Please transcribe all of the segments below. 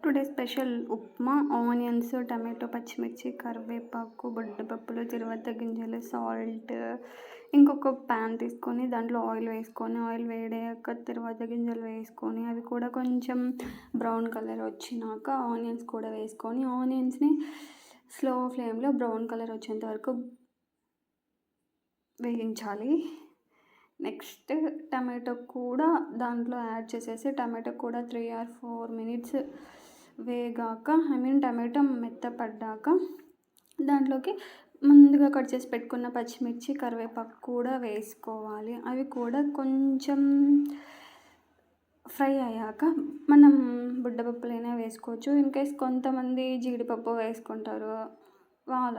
Today special upma, onions, tomato, పచ్చిమిర్చి, కరివేపాకు, బొడ్డపప్పులు, తిరువాత గింజలు, సాల్ట్. ఇంకొక ప్యాన్ తీసుకొని దాంట్లో ఆయిల్ వేసుకొని, ఆయిల్ వేడయ్యాక తిరువాత గింజలు వేసుకొని, అవి కూడా కొంచెం బ్రౌన్ కలర్ వచ్చినాక ఆనియన్స్ కూడా వేసుకొని, ఆనియన్స్ని స్లో ఫ్లేమ్లో బ్రౌన్ కలర్ వచ్చేంత వరకు వేయించాలి. నెక్స్ట్ టమాటో కూడా దాంట్లో యాడ్ చేసేసి టమాటో కూడా 3 or 4 minutes వేగాక టమాటో మెత్తపడ్డాక దాంట్లోకి ముందుగా కట్ చేసి పెట్టుకున్న పచ్చిమిర్చి, కరివేపాకు కూడా వేసుకోవాలి. అవి కూడా కొంచెం ఫ్రై అయ్యాక మనం బుడ్డపప్పులైనా వేసుకోవచ్చు. ఇన్కేస్ కొంతమంది జీడిపప్పు వేసుకుంటారు. వాళ్ళ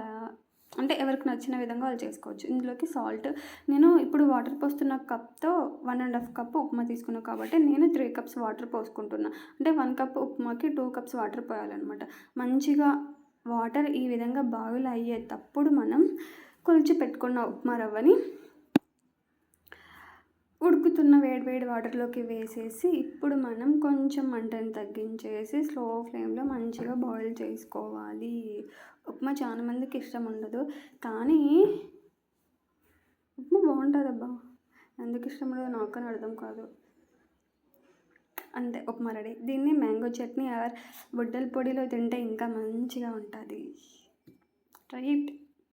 అంటే ఎవరికి నచ్చిన విధంగా వాళ్ళు చేసుకోవచ్చు. ఇందులోకి సాల్ట్ నేను ఇప్పుడు వాటర్ పోస్తున్న కప్తో 1.5 కప్ ఉప్మా తీసుకున్నా కాబట్టి నేను 3 cups వాటర్ పోసుకుంటున్నా. అంటే 1 cup ఉప్మాకి 2 cups వాటర్ పోయాలన్నమాట. మంచిగా వాటర్ ఈ విధంగా బాయిల్ అయ్యేటప్పుడు మనం కొలిచి పెట్టుకున్న ఉప్మా రవ్వని ఉడుకుతున్న వేడి వాటర్లోకి వేసేసి ఇప్పుడు మనం కొంచెం మంటని తగ్గించేసి స్లో ఫ్లేమ్లో మంచిగా బాయిల్ చేసుకోవాలి. ఉప్మా చాలా మందికి ఇష్టం ఉండదు, కానీ ఉప్మా బాగుంటుందబ్బా. ఎందుకు ఇష్టం ఉండదో నాకు కానీ అర్థం కాదు. అంతే, ఉప్మా రెడీ. దీన్ని మ్యాంగో చట్నీ ఆర్ బుడ్డల పొడిలో తింటే ఇంకా మంచిగా ఉంటుంది. Try it.